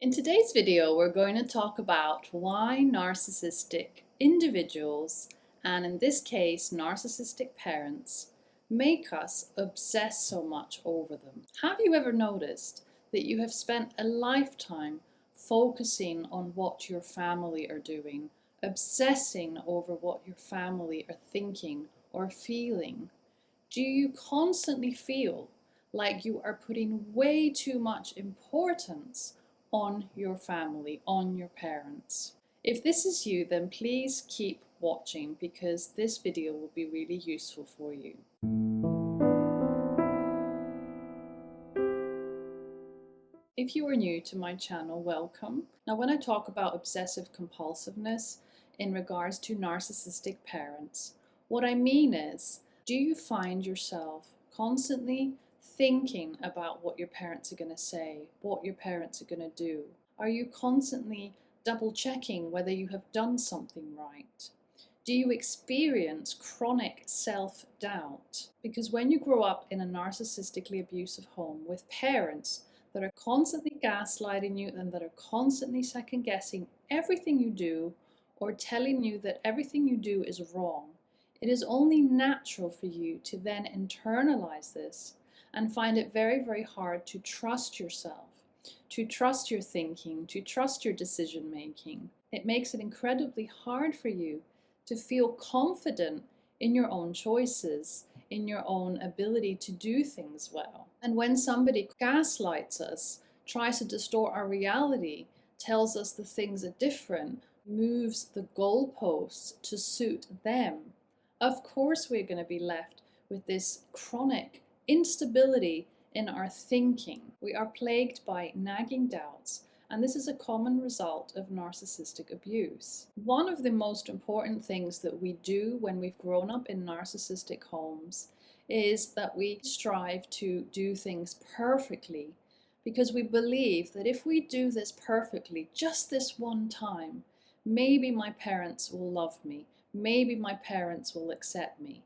In today's video, we're going to talk about why narcissistic individuals, and in this case, narcissistic parents, make us obsess so much over them. Have you ever noticed that you have spent a lifetime focusing on what your family are doing, obsessing over what your family are thinking or feeling? Do you constantly feel like you are putting way too much importance on your family, on your parents? If this is you, then please keep watching because this video will be really useful for you. If you are new to my channel, welcome. Now, when I talk about obsessive compulsiveness in regards to narcissistic parents, what I mean is, do you find yourself constantly thinking about what your parents are going to say, what your parents are going to do? Are you constantly double checking whether you have done something right? Do you experience chronic self-doubt? Because when you grow up in a narcissistically abusive home with parents that are constantly gaslighting you and that are constantly second guessing everything you do or telling you that everything you do is wrong, it is only natural for you to then internalize this and find it very, very hard to trust yourself, to trust your thinking, to trust your decision making. It makes it incredibly hard for you to feel confident in your own choices, in your own ability to do things well. And when somebody gaslights us, tries to distort our reality, tells us the things are different, moves the goalposts to suit them, of course we're going to be left with this chronic instability in our thinking. We are plagued by nagging doubts, and this is a common result of narcissistic abuse. One of the most important things that we do when we've grown up in narcissistic homes is that we strive to do things perfectly because we believe that if we do this perfectly just this one time, maybe my parents will love me, maybe my parents will accept me.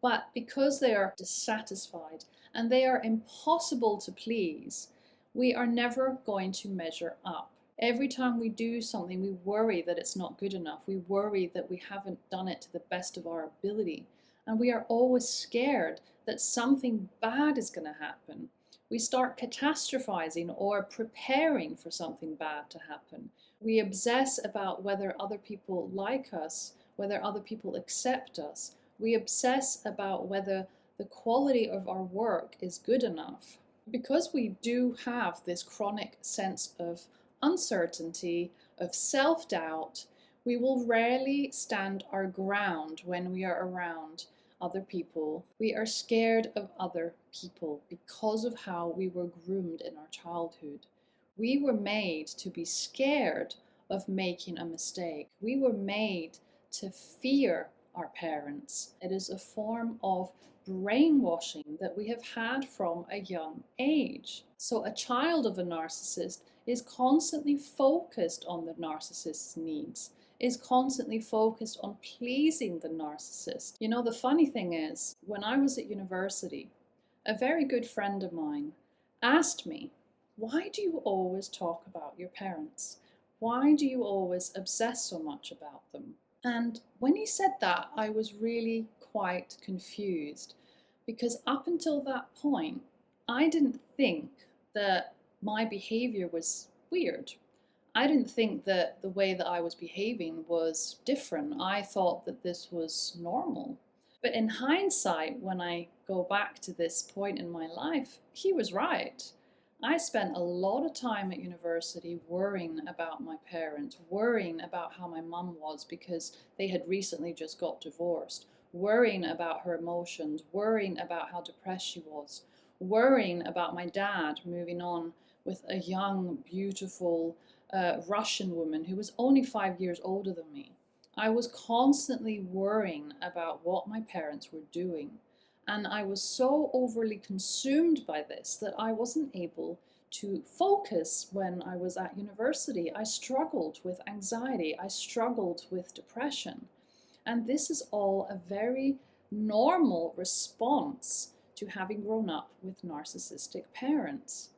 But because they are dissatisfied and they are impossible to please, we are never going to measure up. Every time we do something, we worry that it's not good enough. We worry that we haven't done it to the best of our ability. And we are always scared that something bad is going to happen. We start catastrophizing or preparing for something bad to happen. We obsess about whether other people like us, whether other people accept us. We obsess about whether the quality of our work is good enough. Because we do have this chronic sense of uncertainty, of self-doubt, we will rarely stand our ground when we are around other people. We are scared of other people because of how we were groomed in our childhood. We were made to be scared of making a mistake. We were made to fear our parents. It is a form of brainwashing that we have had from a young age. So a child of a narcissist is constantly focused on the narcissist's needs, is constantly focused on pleasing the narcissist. You know, the funny thing is, when I was at university, a very good friend of mine asked me, why do you always talk about your parents? Why do you always obsess so much about them? And when he said that, I was really quite confused because up until that point, I didn't think that my behavior was weird. I didn't think that the way that I was behaving was different. I thought that this was normal. But in hindsight, when I go back to this point in my life, he was right. I spent a lot of time at university worrying about my parents, worrying about how my mum was because they had recently just got divorced, worrying about her emotions, worrying about how depressed she was, worrying about my dad moving on with a young, beautiful Russian woman who was only 5 years older than me. I was constantly worrying about what my parents were doing. And I was so overly consumed by this that I wasn't able to focus when I was at university. I struggled with anxiety. I struggled with depression. And this is all a very normal response to having grown up with narcissistic parents.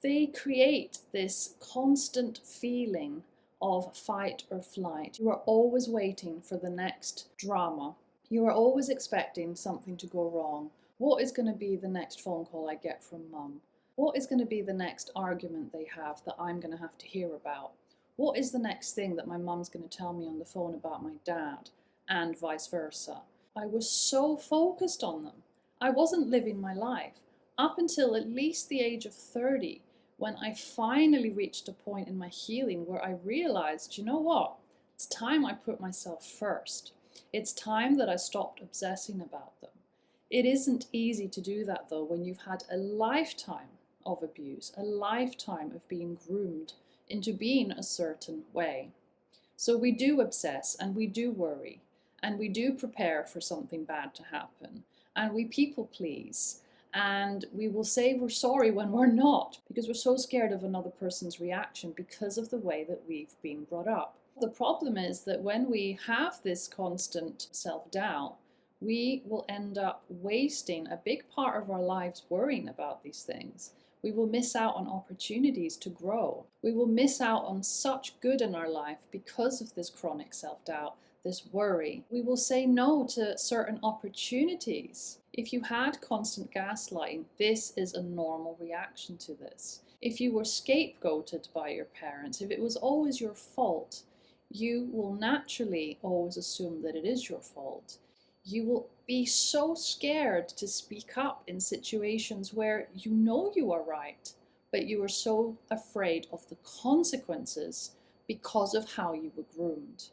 They create this constant feeling of fight or flight. You are always waiting for the next drama. You are always expecting something to go wrong. What is going to be the next phone call I get from mum? What is going to be the next argument they have that I'm going to have to hear about? What is the next thing that my mum's going to tell me on the phone about my dad? And vice versa. I was so focused on them. I wasn't living my life up until at least the age of 30, when I finally reached a point in my healing where I realized, you know what? It's time I put myself first. It's time that I stopped obsessing about them. It isn't easy to do that though when you've had a lifetime of abuse, a lifetime of being groomed into being a certain way. So we do obsess and we do worry and we do prepare for something bad to happen and we people please and we will say we're sorry when we're not because we're so scared of another person's reaction because of the way that we've been brought up. The problem is that when we have this constant self-doubt, we will end up wasting a big part of our lives worrying about these things. We will miss out on opportunities to grow. We will miss out on such good in our life because of this chronic self-doubt, this worry. We will say no to certain opportunities. If you had constant gaslighting, this is a normal reaction to this. If you were scapegoated by your parents, if it was always your fault, you will naturally always assume that it is your fault. You will be so scared to speak up in situations where you know you are right, but you are so afraid of the consequences because of how you were groomed.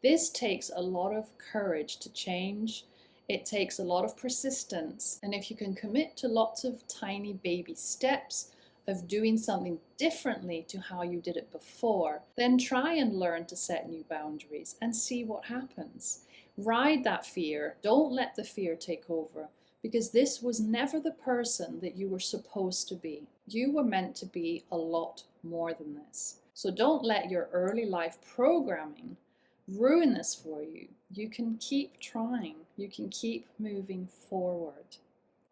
This takes a lot of courage to change. It takes a lot of persistence. And if you can commit to lots of tiny baby steps of doing something differently to how you did it before, then try and learn to set new boundaries and see what happens. Ride that fear. Don't let the fear take over, because this was never the person that you were supposed to be. You were meant to be a lot more than this. So don't let your early life programming ruin this for you. You can keep trying. You can keep moving forward.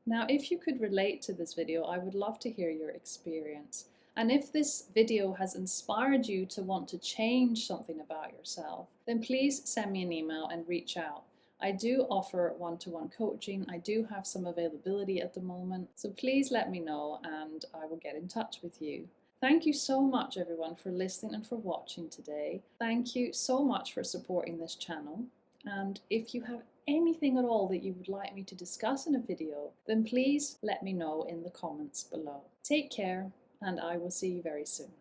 Now, if you could relate to this video, I would love to hear your experience. And if this video has inspired you to want to change something about yourself, then please send me an email and reach out. I do offer one-to-one coaching. I do have some availability at the moment. So please let me know and I will get in touch with you. Thank you so much, everyone, for listening and for watching today. Thank you so much for supporting this channel. And if you have anything at all that you would like me to discuss in a video, then please let me know in the comments below. Take care, and I will see you very soon.